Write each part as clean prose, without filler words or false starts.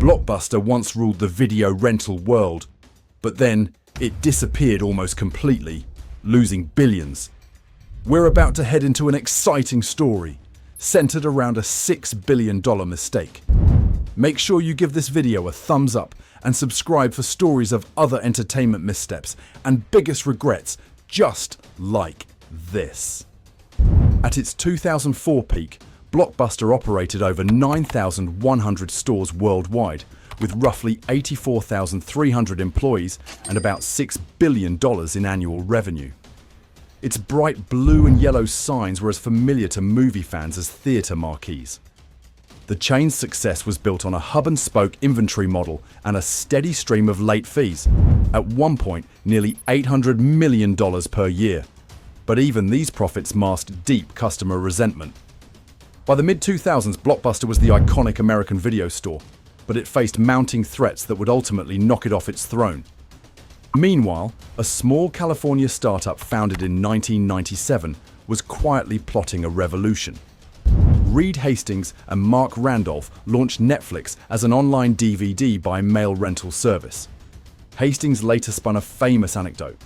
Blockbuster once ruled the video rental world, but then it disappeared almost completely, losing billions. We're about to head into an exciting story, centered around a $6 billion mistake. Make sure you give this video a thumbs up and subscribe for stories of other entertainment missteps and biggest regrets just like this. At its 2004 peak, Blockbuster operated over 9,100 stores worldwide, with roughly 84,300 employees and about $6 billion in annual revenue. Its bright blue and yellow signs were as familiar to movie fans as theatre marquees. The chain's success was built on a hub-and-spoke inventory model and a steady stream of late fees, at one point nearly $800 million per year. But even these profits masked deep customer resentment. By the mid-2000s, Blockbuster was the iconic American video store, but it faced mounting threats that would ultimately knock it off its throne. Meanwhile, a small California startup founded in 1997 was quietly plotting a revolution. Reed Hastings and Mark Randolph launched Netflix as an online DVD by mail rental service. Hastings later spun a famous anecdote.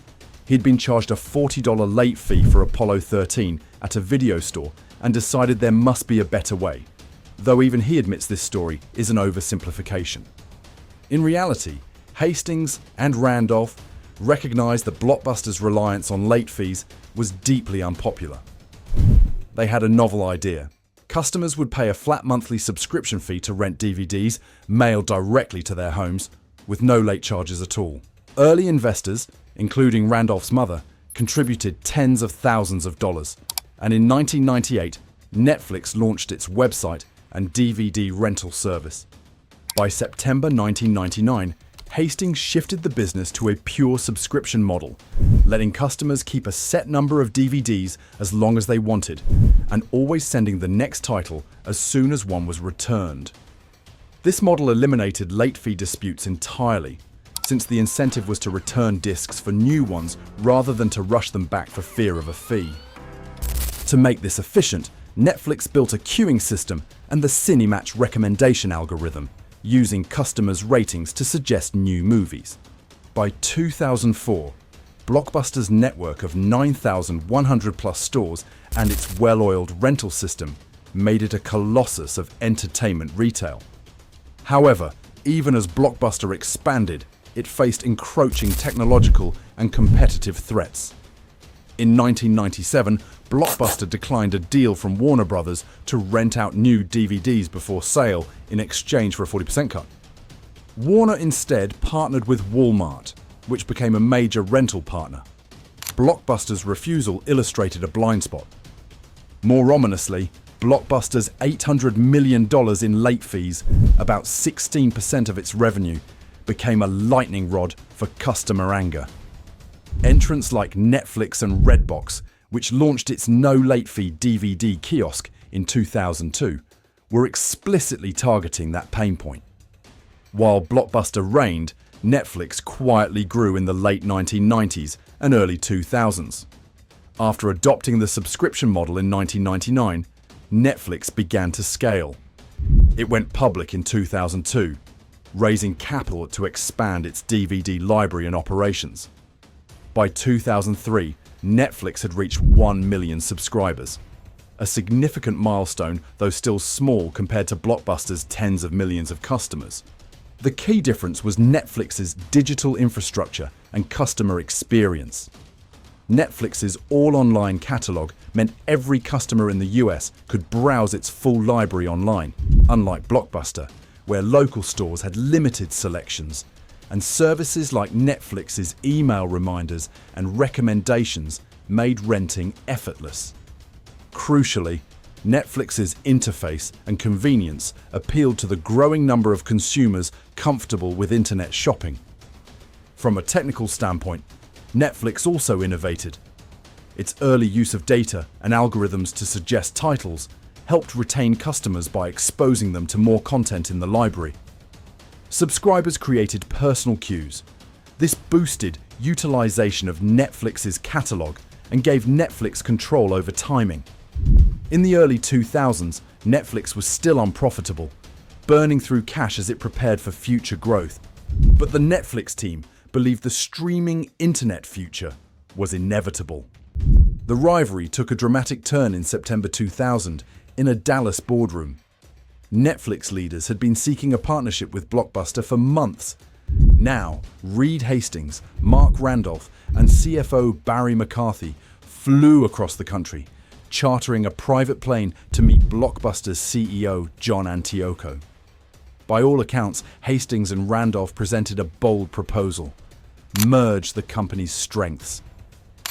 He'd been charged a $40 late fee for Apollo 13 at a video store and decided there must be a better way, though even he admits this story is an oversimplification. In reality, Hastings and Randolph recognized that Blockbuster's reliance on late fees was deeply unpopular. They had a novel idea. Customers would pay a flat monthly subscription fee to rent DVDs mailed directly to their homes, with no late charges at all. Early investors, including Randolph's mother, contributed tens of thousands of dollars, and in 1998, Netflix launched its website and DVD rental service. By September 1999, Hastings shifted the business to a pure subscription model, letting customers keep a set number of DVDs as long as they wanted, and always sending the next title as soon as one was returned. This model eliminated late fee disputes entirely, since the incentive was to return discs for new ones rather than to rush them back for fear of a fee. To make this efficient, Netflix built a queuing system and the Cinematch recommendation algorithm, using customers' ratings to suggest new movies. By 2004, Blockbuster's network of 9,100 plus stores and its well-oiled rental system made it a colossus of entertainment retail. However, even as Blockbuster expanded, it faced encroaching technological and competitive threats. In 1997, Blockbuster declined a deal from Warner Brothers to rent out new DVDs before sale in exchange for a 40% cut. Warner instead partnered with Walmart, which became a major rental partner. Blockbuster's refusal illustrated a blind spot. More ominously, Blockbuster's $800 million in late fees, about 16% of its revenue, became a lightning rod for customer anger. Entrants like Netflix and Redbox, which launched its no-late-fee DVD kiosk in 2002, were explicitly targeting that pain point. While Blockbuster reigned, Netflix quietly grew in the late 1990s and early 2000s. After adopting the subscription model in 1999, Netflix began to scale. It went public in 2002, raising capital to expand its DVD library and operations. By 2003, Netflix had reached 1 million subscribers, a significant milestone, though still small compared to Blockbuster's tens of millions of customers. The key difference was Netflix's digital infrastructure and customer experience. Netflix's all-online catalog meant every customer in the US could browse its full library online, unlike Blockbuster, where local stores had limited selections, and services like Netflix's email reminders and recommendations made renting effortless. Crucially, Netflix's interface and convenience appealed to the growing number of consumers comfortable with internet shopping. From a technical standpoint, Netflix also innovated. Its early use of data and algorithms to suggest titles helped retain customers by exposing them to more content in the library. Subscribers created personal queues. This boosted utilization of Netflix's catalog and gave Netflix control over timing. In the early 2000s, Netflix was still unprofitable, burning through cash as it prepared for future growth. But the Netflix team believed the streaming internet future was inevitable. The rivalry took a dramatic turn in September 2000 in a Dallas boardroom. Netflix leaders had been seeking a partnership with Blockbuster for months. Now, Reed Hastings, Mark Randolph, and CFO Barry McCarthy flew across the country, chartering a private plane to meet Blockbuster's CEO, John Antioco. By all accounts, Hastings and Randolph presented a bold proposal: merge the company's strengths.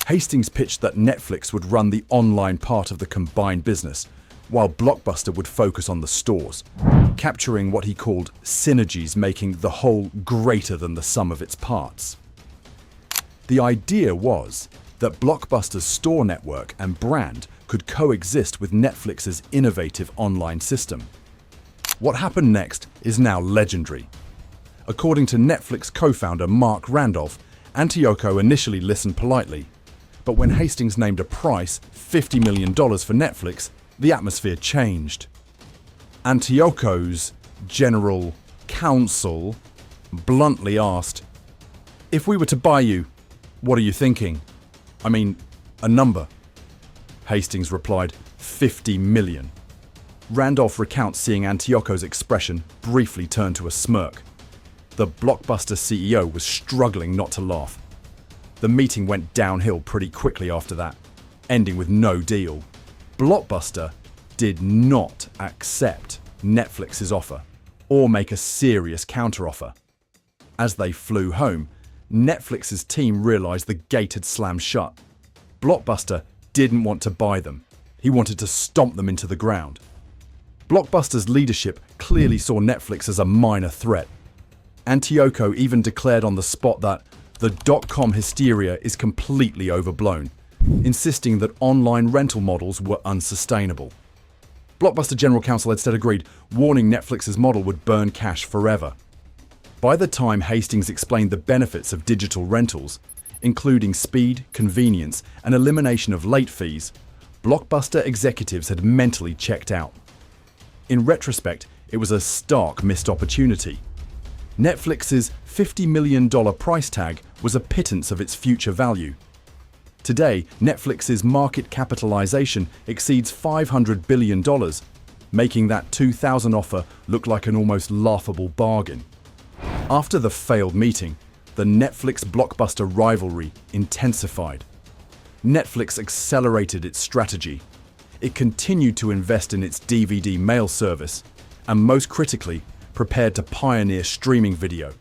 Hastings pitched that Netflix would run the online part of the combined business, while Blockbuster would focus on the stores, capturing what he called synergies, making the whole greater than the sum of its parts. The idea was that Blockbuster's store network and brand could coexist with Netflix's innovative online system. What happened next is now legendary. According to Netflix co-founder Mark Randolph, Antioco initially listened politely, but when Hastings named a price, $50 million for Netflix, the atmosphere changed. Antioco's general counsel bluntly asked, "If we were to buy you, what are you thinking? I mean, a number." Hastings replied, $50 million. Randolph recounts seeing Antioco's expression briefly turn to a smirk. The Blockbuster CEO was struggling not to laugh. The meeting went downhill pretty quickly after that, ending with no deal. Blockbuster did not accept Netflix's offer or make a serious counteroffer. As they flew home, Netflix's team realized the gate had slammed shut. Blockbuster didn't want to buy them. He wanted to stomp them into the ground. Blockbuster's leadership clearly saw Netflix as a minor threat. Antioco even declared on the spot that the .com hysteria is completely overblown, insisting that online rental models were unsustainable. Blockbuster General Counsel instead agreed, warning Netflix's model would burn cash forever. By the time Hastings explained the benefits of digital rentals, including speed, convenience, and elimination of late fees, Blockbuster executives had mentally checked out. In retrospect, it was a stark missed opportunity. Netflix's $50 million price tag was a pittance of its future value. Today, Netflix's market capitalization exceeds $500 billion, making that 2000 offer look like an almost laughable bargain. After the failed meeting, the Netflix-Blockbuster rivalry intensified. Netflix accelerated its strategy. It continued to invest in its DVD mail service, and most critically, prepared to pioneer streaming video.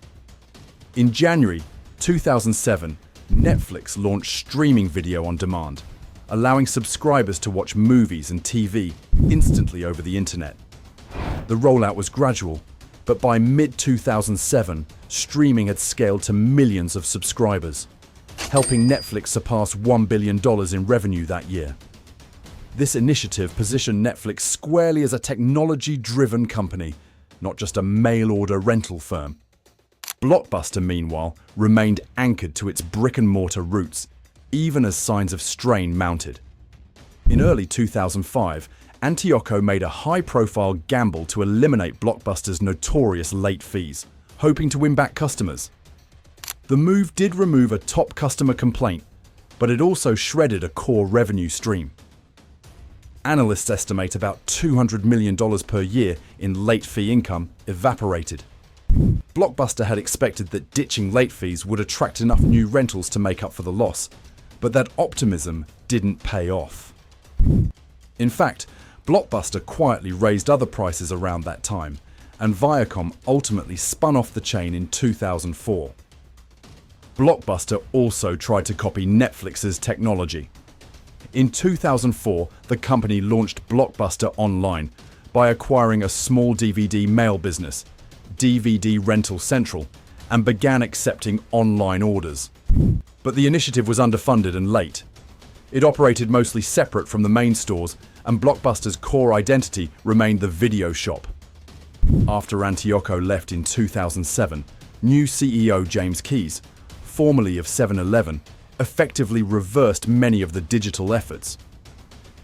In January 2007, Netflix launched streaming video on demand, allowing subscribers to watch movies and TV instantly over the internet. The rollout was gradual, but by mid-2007, streaming had scaled to millions of subscribers, helping Netflix surpass $1 billion in revenue that year. This initiative positioned Netflix squarely as a technology-driven company, not just a mail-order rental firm. Blockbuster, meanwhile, remained anchored to its brick-and-mortar roots, even as signs of strain mounted. In early 2005, Antioco made a high-profile gamble to eliminate Blockbuster's notorious late fees, hoping to win back customers. The move did remove a top customer complaint, but it also shredded a core revenue stream. Analysts estimate about $200 million per year in late fee income evaporated. Blockbuster had expected that ditching late fees would attract enough new rentals to make up for the loss, but that optimism didn't pay off. In fact, Blockbuster quietly raised other prices around that time, and Viacom ultimately spun off the chain in 2004. Blockbuster also tried to copy Netflix's technology. In 2004, the company launched Blockbuster Online by acquiring a small DVD mail business, DVD Rental Central, and began accepting online orders. But the initiative was underfunded and late. It operated mostly separate from the main stores, and Blockbuster's core identity remained the video shop. After Antioco left in 2007, new CEO James Keyes, formerly of 7-Eleven, effectively reversed many of the digital efforts.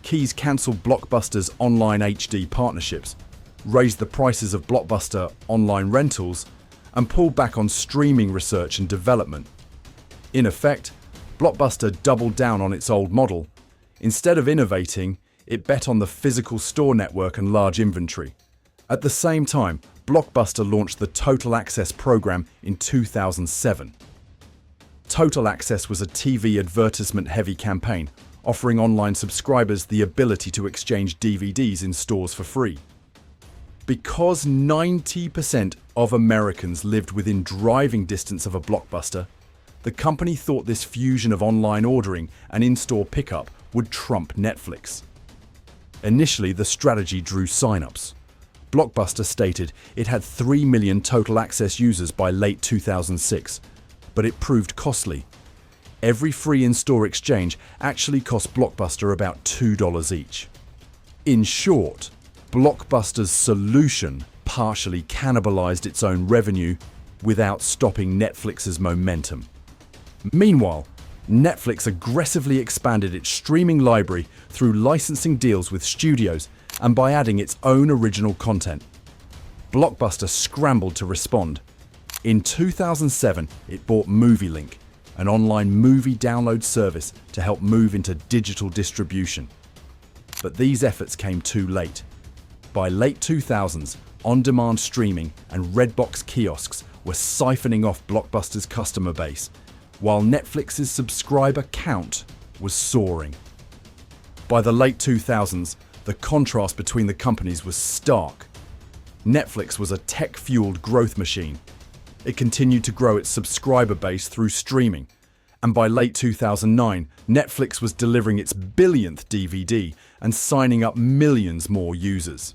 Keyes cancelled Blockbuster's online HD partnerships, raised the prices of Blockbuster online rentals, and pulled back on streaming research and development. In effect, Blockbuster doubled down on its old model. Instead of innovating, it bet on the physical store network and large inventory. At the same time, Blockbuster launched the Total Access program in 2007. Total Access was a TV advertisement-heavy campaign, offering online subscribers the ability to exchange DVDs in stores for free. Because 90% of Americans lived within driving distance of a Blockbuster, the company thought this fusion of online ordering and in-store pickup would trump Netflix. Initially, the strategy drew sign-ups. Blockbuster stated it had 3 million total access users by late 2006, but it proved costly. Every free in-store exchange actually cost Blockbuster about $2 each. In short, Blockbuster's solution partially cannibalized its own revenue without stopping Netflix's momentum. Meanwhile, Netflix aggressively expanded its streaming library through licensing deals with studios and by adding its own original content. Blockbuster scrambled to respond. In 2007, it bought MovieLink, an online movie download service to help move into digital distribution. But these efforts came too late. By late 2000s, on-demand streaming and Redbox kiosks were siphoning off Blockbuster's customer base, while Netflix's subscriber count was soaring. By the late 2000s, the contrast between the companies was stark. Netflix was a tech-fueled growth machine. It continued to grow its subscriber base through streaming, and by late 2009, Netflix was delivering its billionth DVD and signing up millions more users.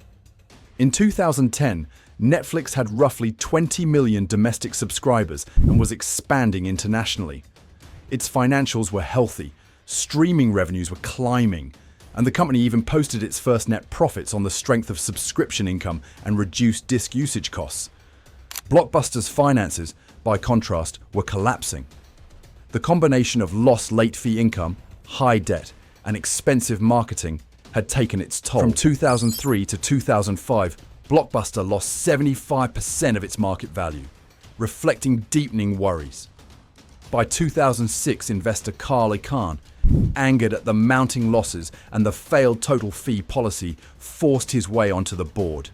In 2010, Netflix had roughly 20 million domestic subscribers and was expanding internationally. Its financials were healthy, streaming revenues were climbing, and the company even posted its first net profits on the strength of subscription income and reduced disk usage costs. Blockbuster's finances, by contrast, were collapsing. The combination of lost late fee income, high debt, and expensive marketing had taken its toll. From 2003 to 2005, Blockbuster lost 75% of its market value, reflecting deepening worries. By 2006, investor Carl Icahn, angered at the mounting losses and the failed total fee policy, forced his way onto the board.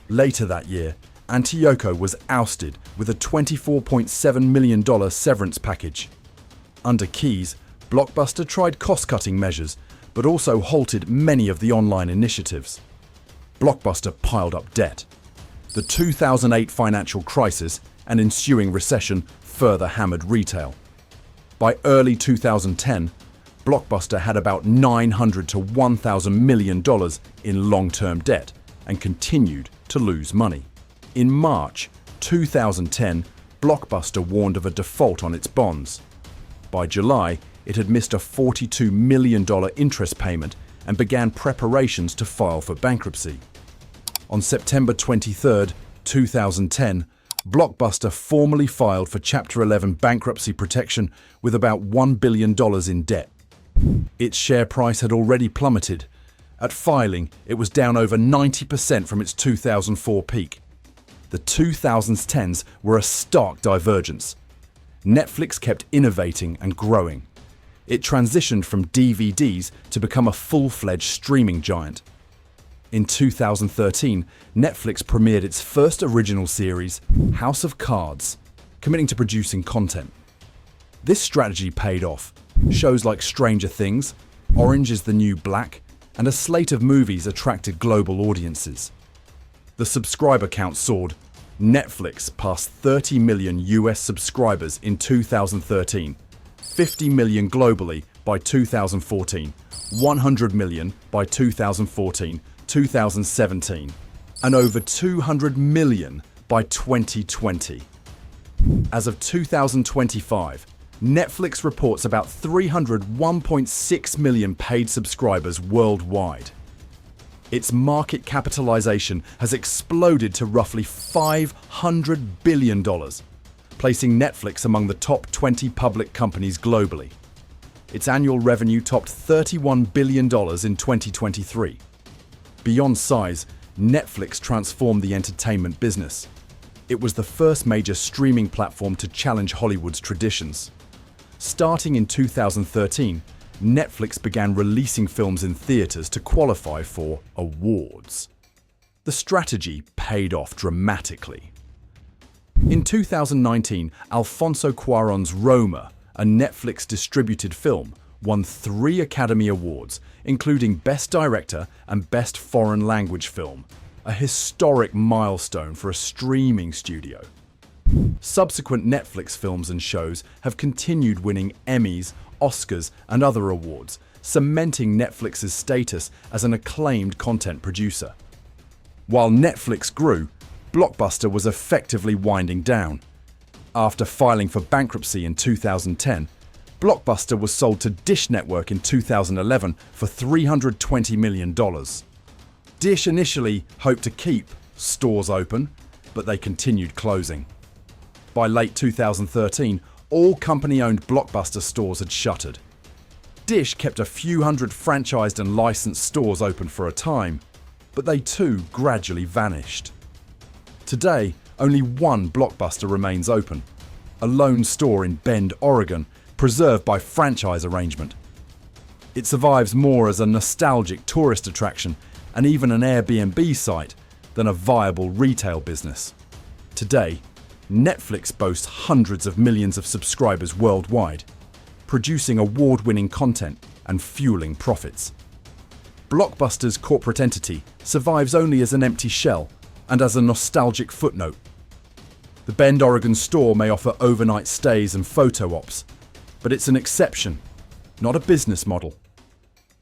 Later that year, Antioco was ousted with a $24.7 million severance package. Under Keyes, Blockbuster tried cost-cutting measures, but also halted many of the online initiatives. Blockbuster piled up debt. The 2008 financial crisis and ensuing recession further hammered retail. By early 2010, Blockbuster had about $900 to $1,000 million in long-term debt and continued to lose money. In March 2010, Blockbuster warned of a default on its bonds. By July, it had missed a $42 million interest payment and began preparations to file for bankruptcy. On September 23, 2010, Blockbuster formally filed for Chapter 11 bankruptcy protection with about $1 billion in debt. Its share price had already plummeted. At filing, it was down over 90% from its 2004 peak. The 2010s were a stark divergence. Netflix kept innovating and growing. It transitioned from DVDs to become a full-fledged streaming giant. In 2013, Netflix premiered its first original series, House of Cards, committing to producing content. This strategy paid off. Shows like Stranger Things, Orange is the New Black, and a slate of movies attracted global audiences. The subscriber count soared. Netflix passed 30 million US subscribers in 2013, 50 million globally by 2014, 100 million by 2014, 2017, and over 200 million by 2020. As of 2025, Netflix reports about 301.6 million paid subscribers worldwide. Its market capitalization has exploded to roughly $500 billion, placing Netflix among the top 20 public companies globally. Its annual revenue topped $31 billion in 2023. Beyond size, Netflix transformed the entertainment business. It was the first major streaming platform to challenge Hollywood's traditions. Starting in 2013, Netflix began releasing films in theaters to qualify for awards. The strategy paid off dramatically. In 2019, Alfonso Cuarón's Roma, a Netflix-distributed film, won 3 Academy Awards, including Best Director and Best Foreign Language Film, a historic milestone for a streaming studio. Subsequent Netflix films and shows have continued winning Emmys, Oscars, and other awards, cementing Netflix's status as an acclaimed content producer. While Netflix grew, Blockbuster was effectively winding down. After filing for bankruptcy in 2010, Blockbuster was sold to Dish Network in 2011 for $320 million. Dish initially hoped to keep stores open, but they continued closing. By late 2013, all company-owned Blockbuster stores had shuttered. Dish kept a few hundred franchised and licensed stores open for a time, but they too gradually vanished. Today, only one Blockbuster remains open, a lone store in Bend, Oregon, preserved by franchise arrangement. It survives more as a nostalgic tourist attraction and even an Airbnb site than a viable retail business. Today, Netflix boasts hundreds of millions of subscribers worldwide, producing award-winning content and fueling profits. Blockbuster's corporate entity survives only as an empty shell and as a nostalgic footnote. The Bend, Oregon store may offer overnight stays and photo ops, but it's an exception, not a business model.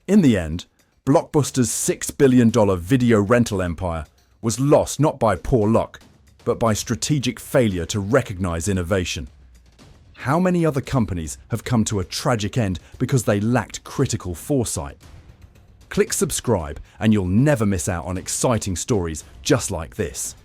In the end, Blockbuster's $6 billion video rental empire was lost not by poor luck, but by strategic failure to recognize innovation. How many other companies have come to a tragic end because they lacked critical foresight? Click subscribe and you'll never miss out on exciting stories just like this.